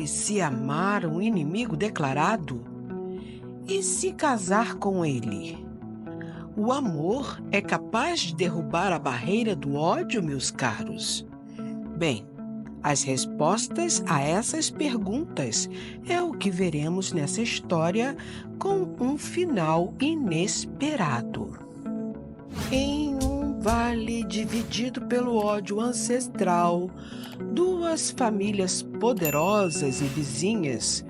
vale se amar um inimigo declarado? E se casar com ele? O amor é capaz de derrubar a barreira do ódio, meus caros? Bem, as respostas a essas perguntas é o que veremos nessa história com um final inesperado. Em um vale dividido pelo ódio ancestral, duas famílias poderosas e vizinhas,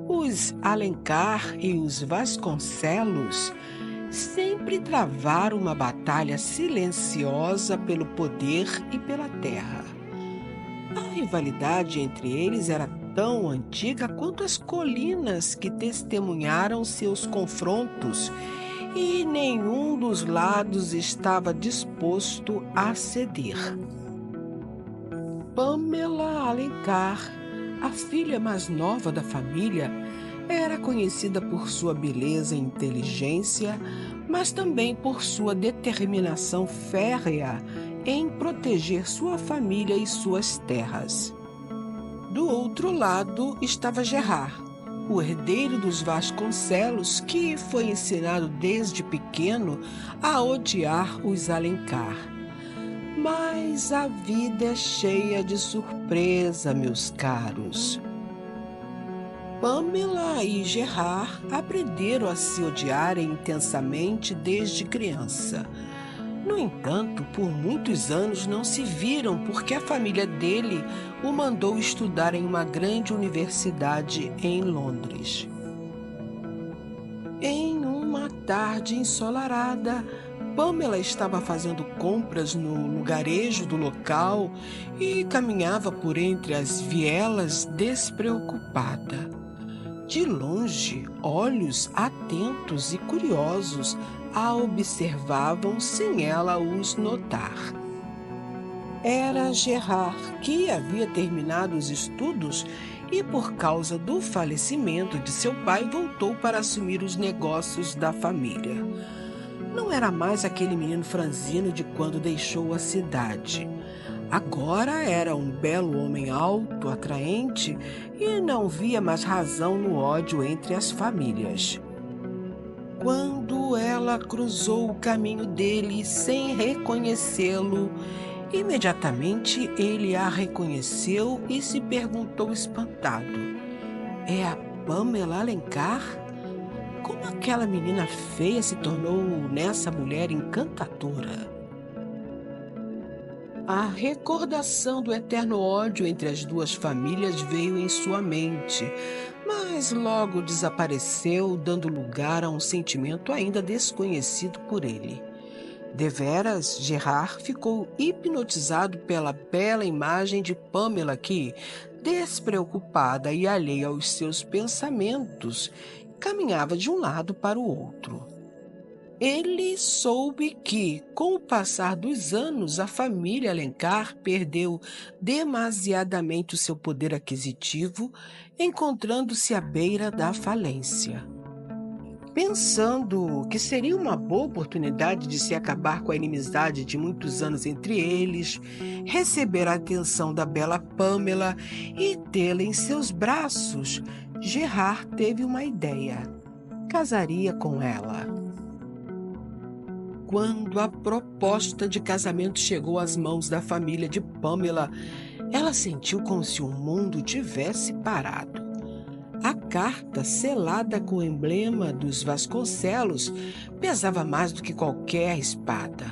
os Alencar e os Vasconcelos, sempre travaram uma batalha silenciosa pelo poder e pela terra. A rivalidade entre eles era tão antiga quanto as colinas que testemunharam seus confrontos, e nenhum dos lados estava disposto a ceder. Pamela Alencar, a filha mais nova da família, era conhecida por sua beleza e inteligência, mas também por sua determinação férrea em proteger sua família e suas terras. Do outro lado estava Gerard, o herdeiro dos Vasconcelos, que foi ensinado desde pequeno a odiar os Alencar. Mas a vida é cheia de surpresa, meus caros. Pamela e Gerard aprenderam a se odiarem intensamente desde criança. No entanto, por muitos anos não se viram porque a família dele o mandou estudar em uma grande universidade em Londres. Em uma tarde ensolarada, Pamela estava fazendo compras no lugarejo do local e caminhava por entre as vielas despreocupada. De longe, olhos atentos e curiosos a observavam sem ela os notar. Era Gerard, que havia terminado os estudos e, por causa do falecimento de seu pai, voltou para assumir os negócios da família. Não era mais aquele menino franzino de quando deixou a cidade. Agora era um belo homem alto, atraente, e não via mais razão no ódio entre as famílias. Quando ela cruzou o caminho dele sem reconhecê-lo, imediatamente ele a reconheceu e se perguntou espantado: "É a Pamela Alencar? Como aquela menina feia se tornou nessa mulher encantadora?" A recordação do eterno ódio entre as duas famílias veio em sua mente, mas logo desapareceu, dando lugar a um sentimento ainda desconhecido por ele. Deveras, Gerard ficou hipnotizado pela bela imagem de Pamela que, despreocupada e alheia aos seus pensamentos, caminhava de um lado para o outro. Ele soube que, com o passar dos anos, a família Alencar perdeu demasiadamente o seu poder aquisitivo, encontrando-se à beira da falência. Pensando que seria uma boa oportunidade de se acabar com a inimizade de muitos anos entre eles, receber a atenção da bela Pamela e tê-la em seus braços, Gerard teve uma ideia: casaria com ela. Quando a proposta de casamento chegou às mãos da família de Pamela, ela sentiu como se o mundo tivesse parado. A carta, selada com o emblema dos Vasconcelos, pesava mais do que qualquer espada.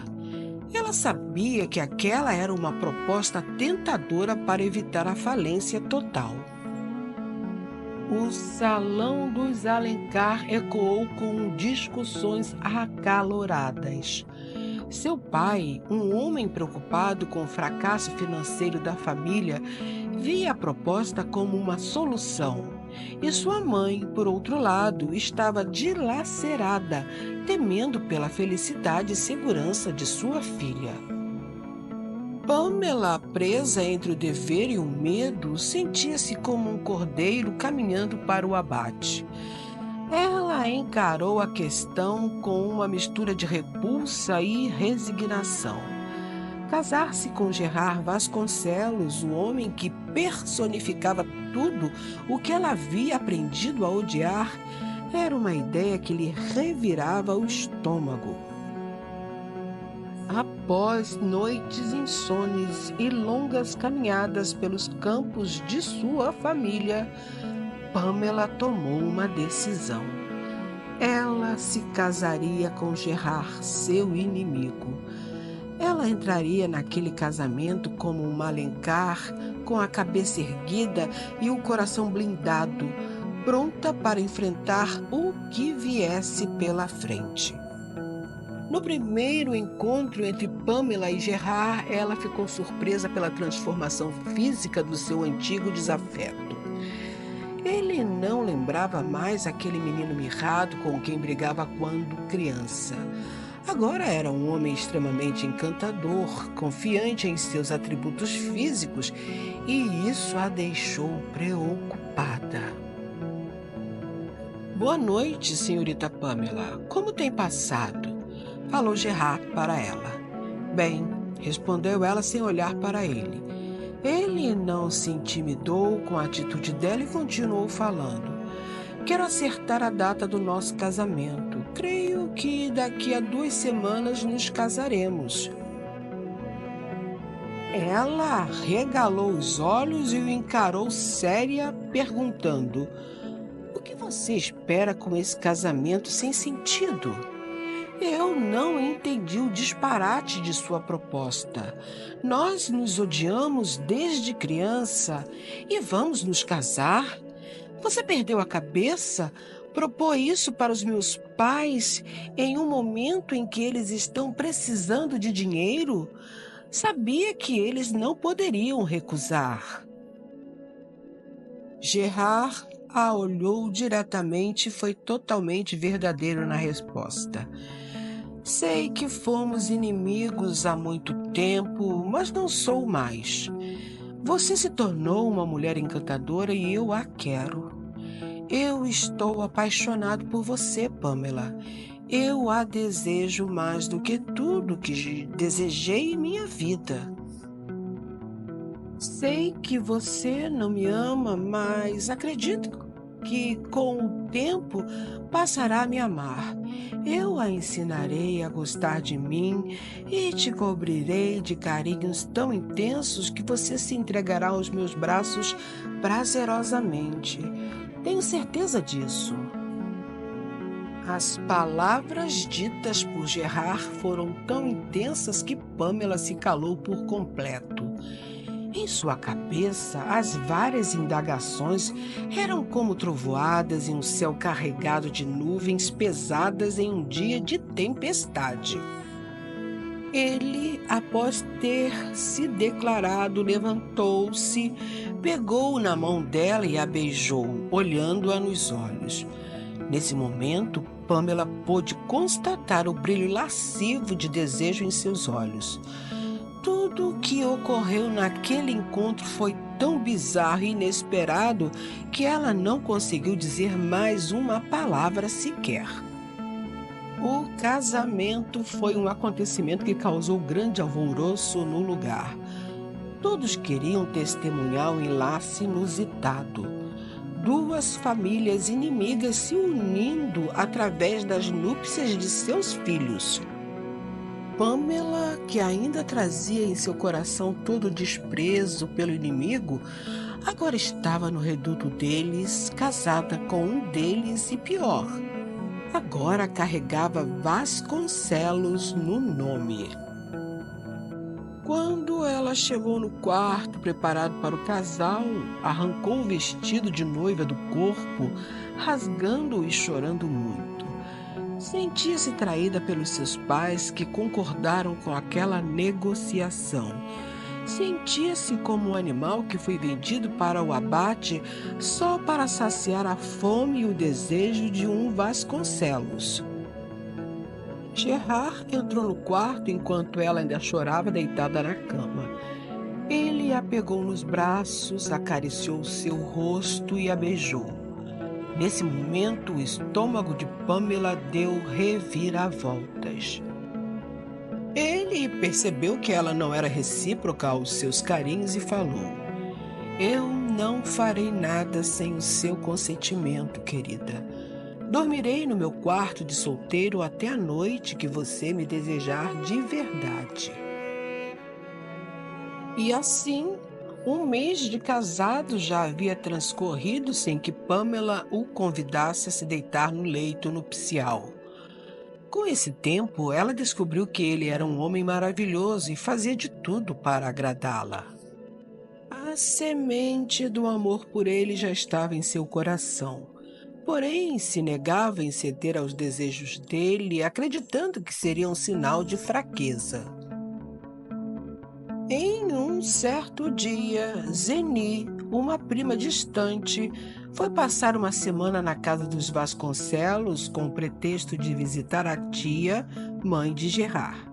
Ela sabia que aquela era uma proposta tentadora para evitar a falência total. O salão dos Alencar ecoou com discussões acaloradas. Seu pai, um homem preocupado com o fracasso financeiro da família, via a proposta como uma solução. E sua mãe, por outro lado, estava dilacerada, temendo pela felicidade e segurança de sua filha. Pamela, presa entre o dever e o medo, sentia-se como um cordeiro caminhando para o abate. Ela encarou a questão com uma mistura de repulsa e resignação. Casar-se com Gerard Vasconcelos, o homem que personificava tudo o que ela havia aprendido a odiar, era uma ideia que lhe revirava o estômago. Após noites insones e longas caminhadas pelos campos de sua família, Pamela tomou uma decisão. Ela se casaria com Gerard, seu inimigo. Ela entraria naquele casamento como um Alencar, com a cabeça erguida e o coração blindado, pronta para enfrentar o que viesse pela frente. No primeiro encontro entre Pamela e Gerard, ela ficou surpresa pela transformação física do seu antigo desafeto. Ele não lembrava mais aquele menino mirrado com quem brigava quando criança. Agora era um homem extremamente encantador, confiante em seus atributos físicos, e isso a deixou preocupada. Boa noite, senhorita Pamela. Como tem passado? Falou Gerard para ela. Bem, respondeu ela sem olhar para ele. Ele não se intimidou com a atitude dela e continuou falando. Quero acertar a data do nosso casamento. Creio que daqui a 2 semanas nos casaremos. Ela regalou os olhos e o encarou séria, perguntando: o que você espera com esse casamento sem sentido? Eu não entendi o disparate de sua proposta. Nós nos odiamos desde criança e vamos nos casar? Você perdeu a cabeça? Propôs isso para os meus pais em um momento em que eles estão precisando de dinheiro? Sabia que eles não poderiam recusar. Gerard a olhou diretamente e foi totalmente verdadeiro na resposta. Sei que fomos inimigos há muito tempo, mas não sou mais. Você se tornou uma mulher encantadora e eu a quero. Eu estou apaixonado por você, Pamela. Eu a desejo mais do que tudo que desejei em minha vida. Sei que você não me ama, mas acredito que com o tempo passará a me amar. Eu a ensinarei a gostar de mim e te cobrirei de carinhos tão intensos que você se entregará aos meus braços prazerosamente. Tenho certeza disso. As palavras ditas por Gerard foram tão intensas que Pamela se calou por completo. Em sua cabeça, as várias indagações eram como trovoadas em um céu carregado de nuvens pesadas em um dia de tempestade. Ele, após ter se declarado, levantou-se, pegou na mão dela e a beijou, olhando-a nos olhos. Nesse momento, Pamela pôde constatar o brilho lascivo de desejo em seus olhos. Tudo o que ocorreu naquele encontro foi tão bizarro e inesperado que ela não conseguiu dizer mais uma palavra sequer. O casamento foi um acontecimento que causou grande alvoroço no lugar. Todos queriam testemunhar o enlace inusitado. 2 famílias inimigas se unindo através das núpcias de seus filhos. Pamela, que ainda trazia em seu coração todo o desprezo pelo inimigo, agora estava no reduto deles, casada com um deles e pior. Agora carregava Vasconcelos no nome. Quando ela chegou no quarto preparado para o casal, arrancou o vestido de noiva do corpo, rasgando-o e chorando muito. Sentia-se traída pelos seus pais, que concordaram com aquela negociação. Sentia-se como um animal que foi vendido para o abate só para saciar a fome e o desejo de um Vasconcelos. Gerard entrou no quarto enquanto ela ainda chorava deitada na cama. Ele a pegou nos braços, acariciou seu rosto e a beijou. Nesse momento, o estômago de Pamela deu reviravoltas. Ele Ele percebeu que ela não era recíproca aos seus carinhos e falou: Eu não farei nada sem o seu consentimento, querida. Dormirei no meu quarto de solteiro até a noite que você me desejar de verdade. E assim, um mês de casado já havia transcorrido sem que Pamela o convidasse a se deitar no leito nupcial. Com esse tempo, ela descobriu que ele era um homem maravilhoso e fazia de tudo para agradá-la. A semente do amor por ele já estava em seu coração, porém se negava em ceder aos desejos dele, acreditando que seria um sinal de fraqueza. Em um certo dia, Zeni, uma prima distante, foi passar uma semana na casa dos Vasconcelos com o pretexto de visitar a tia, mãe de Gerard.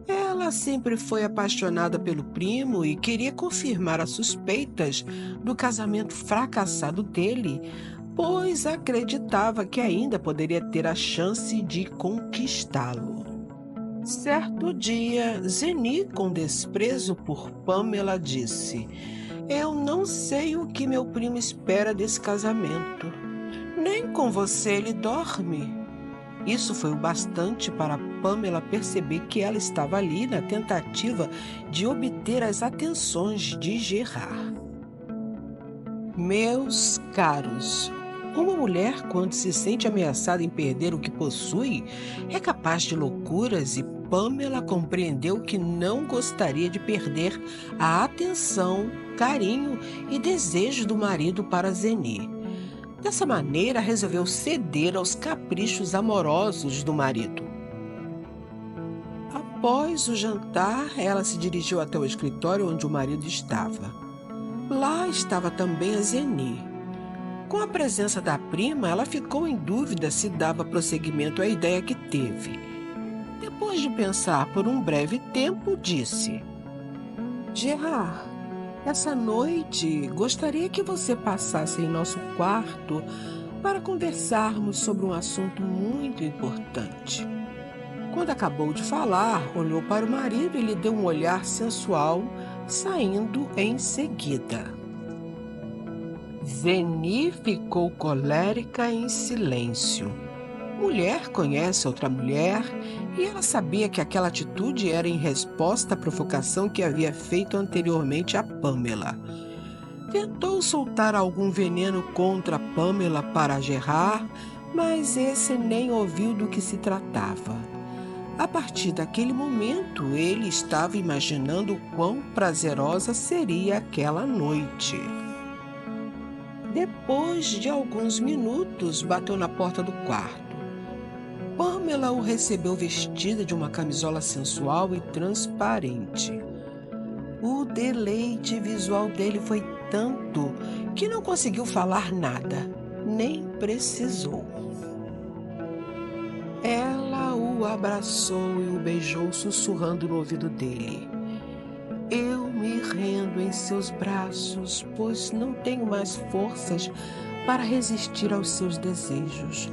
Ela sempre foi apaixonada pelo primo e queria confirmar as suspeitas do casamento fracassado dele, pois acreditava que ainda poderia ter a chance de conquistá-lo. Certo dia, Zeni, com desprezo por Pamela, disse: Eu não sei o que meu primo espera desse casamento. Nem com você ele dorme. Isso foi o bastante para Pamela perceber que ela estava ali na tentativa de obter as atenções de Gerard. Meus caros, uma mulher, quando se sente ameaçada em perder o que possui, é capaz de loucuras e Pamela compreendeu que não gostaria de perder a atenção, carinho e desejo do marido para Zeni. Dessa maneira, resolveu ceder aos caprichos amorosos do marido. Após o jantar, ela se dirigiu até o escritório onde o marido estava. Lá estava também a Zeni. Com a presença da prima, ela ficou em dúvida se dava prosseguimento à ideia que teve. Depois de pensar por um breve tempo, disse: Gerard, essa noite gostaria que você passasse em nosso quarto para conversarmos sobre um assunto muito importante. Quando acabou de falar, olhou para o marido e lhe deu um olhar sensual, saindo em seguida. Zeni ficou colérica em silêncio. Mulher conhece outra mulher e ela sabia que aquela atitude era em resposta à provocação que havia feito anteriormente a Pamela. Tentou soltar algum veneno contra Pamela para Gerard, mas esse nem ouviu do que se tratava. A partir daquele momento, ele estava imaginando o quão prazerosa seria aquela noite. Depois de alguns minutos, bateu na porta do quarto. Pamela o recebeu vestida de uma camisola sensual e transparente. O deleite visual dele foi tanto que não conseguiu falar nada, nem precisou. Ela o abraçou e o beijou, sussurrando no ouvido dele: Eu me rendo em seus braços, pois não tenho mais forças para resistir aos seus desejos.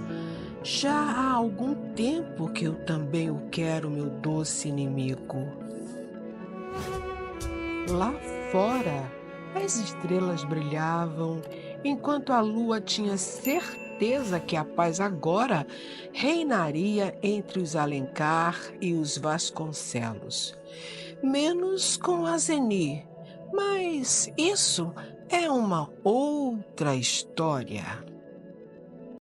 Já há algum tempo que eu também o quero, meu doce inimigo. Lá fora, as estrelas brilhavam, enquanto a lua tinha certeza que a paz agora reinaria entre os Alencar e os Vasconcelos. Menos com a Zeni, mas isso é uma outra história.